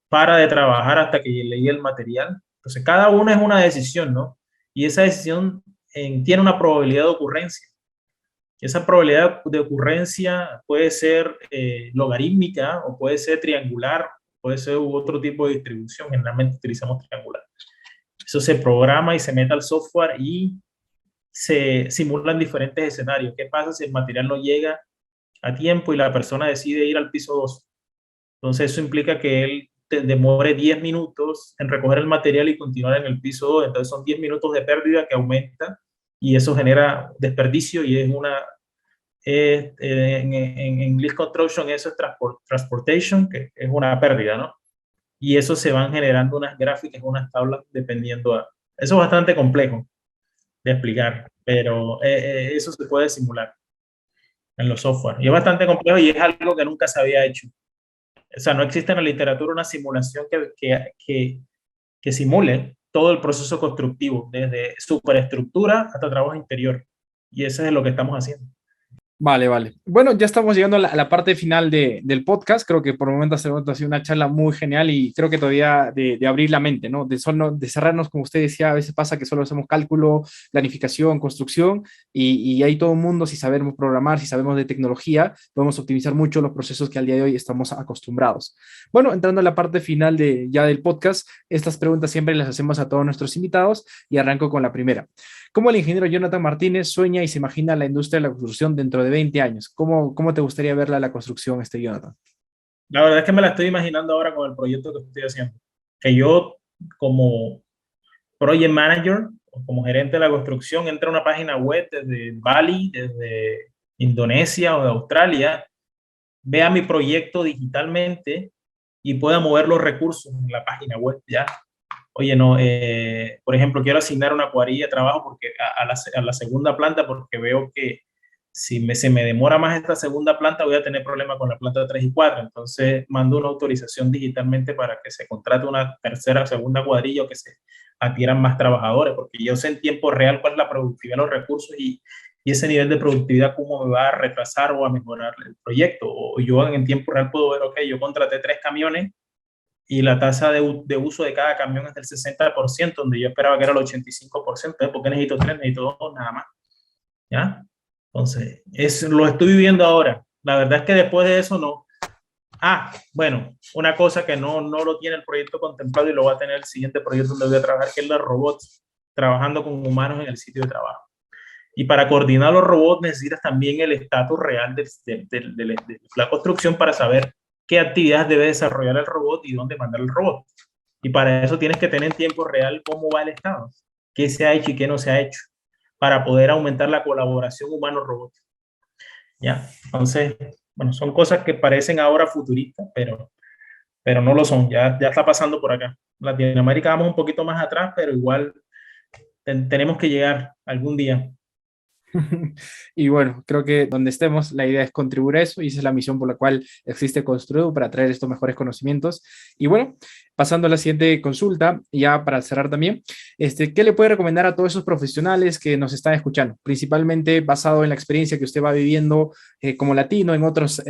para de trabajar hasta que le llegue el material. Entonces, cada una es una decisión, ¿no? Y esa decisión tiene una probabilidad de ocurrencia. Esa probabilidad de ocurrencia puede ser logarítmica o puede ser triangular, puede ser otro tipo de distribución. Generalmente utilizamos triangular. Eso se programa y se mete al software y se simulan diferentes escenarios. ¿Qué pasa si el material no llega a tiempo y la persona decide ir al piso 2? Entonces eso implica que él demore 10 minutos en recoger el material y continuar en el piso 2. Entonces son 10 minutos de pérdida que aumenta y eso genera desperdicio y es en Lean Construction eso es transportation, que es una pérdida, ¿no? Y eso se van generando unas gráficas, unas tablas dependiendo Eso es bastante complejo de explicar, pero eso se puede simular en los software. Y es bastante complejo y es algo que nunca se había hecho. O sea, no existe en la literatura una simulación que simule todo el proceso constructivo, desde superestructura hasta trabajo interior. Y eso es lo que estamos haciendo. Vale, vale. Bueno, ya estamos llegando a la parte final del podcast. Creo que por el momento ha sido una charla muy genial y creo que todavía de abrir la mente, ¿no? De cerrarnos, como usted decía, a veces pasa que solo hacemos cálculo, planificación, construcción y hay todo un mundo, si sabemos programar, si sabemos de tecnología, podemos optimizar mucho los procesos que al día de hoy estamos acostumbrados. Bueno, entrando a la parte final ya del podcast, estas preguntas siempre las hacemos a todos nuestros invitados y arranco con la primera. ¿Cómo el ingeniero Jonathan Martínez sueña y se imagina la industria de la construcción dentro de 20 años? ¿Cómo te gustaría verla la construcción, Jonathan? La verdad es que me la estoy imaginando ahora con el proyecto que estoy haciendo. Que yo, como project manager o como gerente de la construcción, entre a una página web desde Bali, desde Indonesia o de Australia, vea mi proyecto digitalmente y pueda mover los recursos en la página web ya. Oye, no, por ejemplo, quiero asignar una cuadrilla de trabajo porque a la segunda planta porque veo que si se me demora más esta segunda planta voy a tener problemas con la planta 3 y 4. Entonces mando una autorización digitalmente para que se contrate una tercera o segunda cuadrilla o que se adquieran más trabajadores, porque yo sé en tiempo real cuál es la productividad de los recursos y ese nivel de productividad cómo me va a retrasar o a mejorar el proyecto. O yo en tiempo real puedo ver, ok, yo contraté 3 camiones y la tasa de uso de cada camión es del 60%, donde yo esperaba que era el 85%. ¿Por qué necesito 3? Necesito 2 nada más. ¿Ya? Entonces, lo estoy viviendo ahora. La verdad es que después de eso no. Bueno, una cosa que no lo tiene el proyecto contemplado y lo va a tener el siguiente proyecto donde voy a trabajar, que es los robots, trabajando con humanos en el sitio de trabajo. Y para coordinar los robots necesitas también el estatus real de la construcción para saber qué actividades debe desarrollar el robot y dónde mandar el robot. Y para eso tienes que tener en tiempo real cómo va el estado, qué se ha hecho y qué no se ha hecho, para poder aumentar la colaboración humano-robot. ¿Ya? Entonces, bueno, son cosas que parecen ahora futuristas, pero no lo son, ya está pasando por acá. En Latinoamérica vamos un poquito más atrás, pero igual tenemos que llegar algún día. Y bueno, creo que donde estemos, la idea es contribuir a eso y esa es la misión por la cual existe Construedu, para traer estos mejores conocimientos. Y bueno, pasando a la siguiente consulta, ya para cerrar también, ¿qué le puede recomendar a todos esos profesionales que nos están escuchando? Principalmente basado en la experiencia que usted va viviendo como latino en otros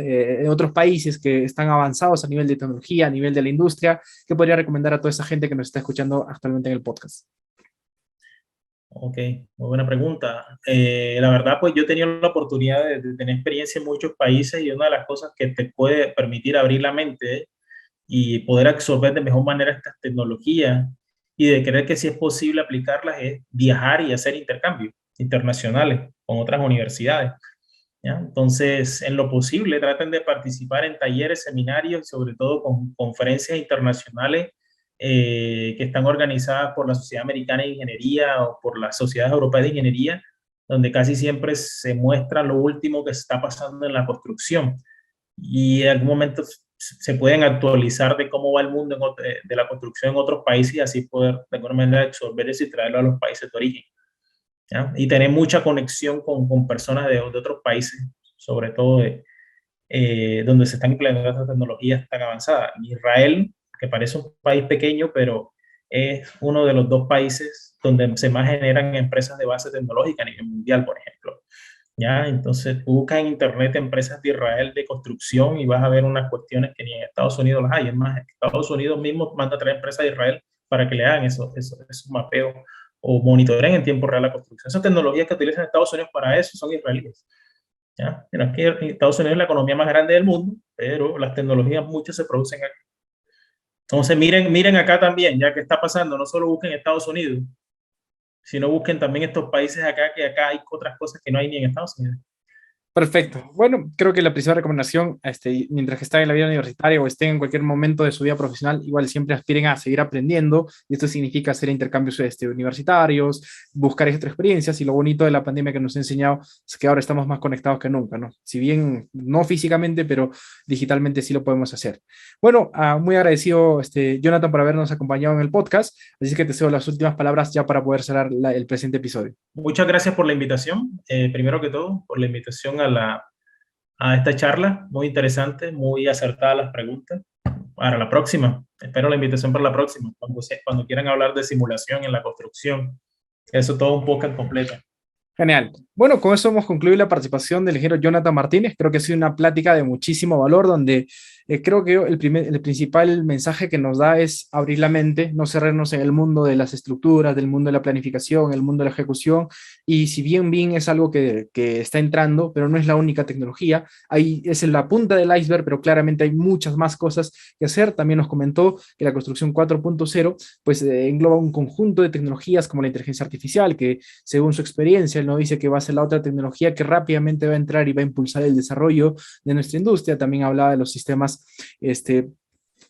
países que están avanzados a nivel de tecnología, a nivel de la industria. ¿Qué podría recomendar a toda esa gente que nos está escuchando actualmente en el podcast? Ok, muy buena pregunta. La verdad, pues yo he tenido la oportunidad de tener experiencia en muchos países y una de las cosas que te puede permitir abrir la mente y poder absorber de mejor manera estas tecnologías y de creer que sí es posible aplicarlas es viajar y hacer intercambios internacionales con otras universidades, ¿ya? Entonces, en lo posible, traten de participar en talleres, seminarios y sobre todo con conferencias internacionales que están organizadas por la Sociedad Americana de Ingeniería o por las Sociedades Europeas de Ingeniería, donde casi siempre se muestra lo último que se está pasando en la construcción y en algún momento se pueden actualizar de cómo va el mundo de la construcción en otros países y así poder de alguna manera absorber eso y traerlo a los países de origen, ¿ya? Y tener mucha conexión con personas de otros países, sobre todo donde se están implementando estas tecnologías tan avanzadas. En Israel, que parece un país pequeño, pero es uno de los 2 países donde se más generan empresas de base tecnológica a nivel mundial, por ejemplo, ¿ya? Entonces, busca en internet empresas de Israel de construcción y vas a ver unas cuestiones que ni en Estados Unidos las hay. Es más, Estados Unidos mismo manda a traer empresas de Israel para que le hagan esos mapeos o monitoreen en tiempo real la construcción. Esas tecnologías que utilizan Estados Unidos para eso son israelíes, ¿ya? Pero aquí Estados Unidos es la economía más grande del mundo, pero las tecnologías muchas se producen aquí. Entonces, miren acá también, ya que está pasando, no solo busquen Estados Unidos, sino busquen también estos países acá, que acá hay otras cosas que no hay ni en Estados Unidos. Perfecto. Bueno, creo que la principal recomendación, mientras que estén en la vida universitaria o estén en cualquier momento de su vida profesional, igual siempre aspiren a seguir aprendiendo, y esto significa hacer intercambios universitarios, buscar otras experiencias, y lo bonito de la pandemia que nos ha enseñado es que ahora estamos más conectados que nunca, ¿no? Si bien no físicamente, pero digitalmente sí lo podemos hacer. Bueno, muy agradecido, Jonathan, por habernos acompañado en el podcast, así que te cedo las últimas palabras ya para poder cerrar el presente episodio. Muchas gracias por la invitación, primero que todo, por la invitación a esta charla, muy interesante, muy acertada las preguntas. Para la próxima, espero la invitación para la próxima, cuando quieran hablar de simulación en la construcción, eso todo un podcast completo. Genial. Bueno, con eso hemos concluido la participación del ingeniero Jonathan Martínez. Creo que ha sido una plática de muchísimo valor, donde creo que el principal mensaje que nos da es abrir la mente, no cerrarnos en el mundo de las estructuras, del mundo de la planificación, el mundo de la ejecución. Y si bien BIM es algo que está entrando, pero no es la única tecnología, ahí es en la punta del iceberg, pero claramente hay muchas más cosas que hacer. También nos comentó que la construcción 4.0 pues engloba un conjunto de tecnologías como la inteligencia artificial, que según su experiencia, él nos dice que va a ser la otra tecnología que rápidamente va a entrar y va a impulsar el desarrollo de nuestra industria. También hablaba de los sistemas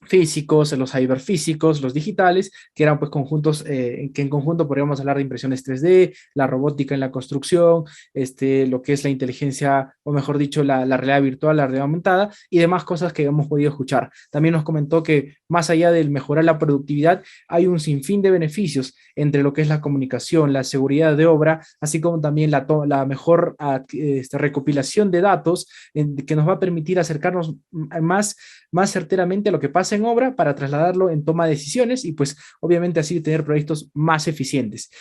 físicos, los ciberfísicos, los digitales, que eran pues conjuntos que en conjunto podríamos hablar de impresiones 3D, la robótica en la construcción, lo que es la inteligencia, o mejor dicho, la realidad virtual, la realidad aumentada y demás cosas que hemos podido escuchar. También nos comentó que más allá de mejorar la productividad, hay un sinfín de beneficios entre lo que es la comunicación, la seguridad de obra, así como también la mejor recopilación de datos que nos va a permitir acercarnos más certeramente a lo que pasa en obra para trasladarlo en toma de decisiones y pues obviamente así tener proyectos más eficientes.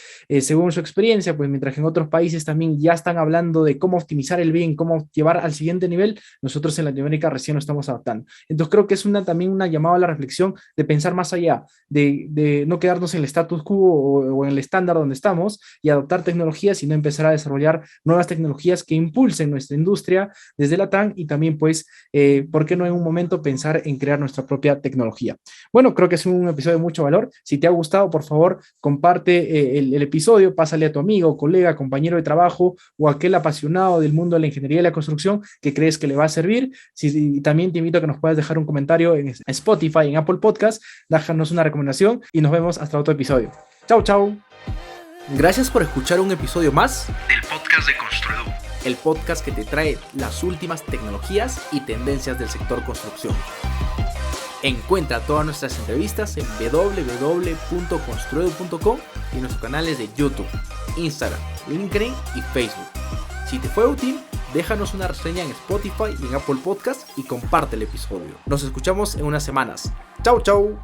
Según su experiencia, pues mientras que en otros países también ya están hablando de cómo optimizar el BIM, cómo llevar al siguiente nivel, nosotros en Latinoamérica recién nos estamos adaptando. Entonces creo que es también una llamada a la reflexión de pensar más allá, de no quedarnos en el status quo o en el estándar donde estamos y adoptar tecnologías, sino empezar a desarrollar nuevas tecnologías que impulsen nuestra industria desde la TAM y también pues, ¿por qué no en un momento pensar en crear nuestra propia tecnología? Bueno, creo que es un episodio de mucho valor. Si te ha gustado, por favor, comparte el episodio, pásale a tu amigo, colega, compañero de trabajo o aquel apasionado del mundo de la ingeniería y la construcción que crees que le va a servir. Y también te invito a que nos puedas dejar un comentario en Spotify, en Apple Podcast, déjanos una recomendación y nos vemos hasta otro episodio. Chau, chau. Gracias por escuchar un episodio más del podcast de Construedu, el podcast que te trae las últimas tecnologías y tendencias del sector construcción. Encuentra todas nuestras entrevistas en www.construedu.com y en nuestros canales de YouTube, Instagram, LinkedIn y Facebook. Si te fue útil, déjanos una reseña en Spotify y en Apple Podcast y comparte el episodio. Nos escuchamos en unas semanas. Chau, chau.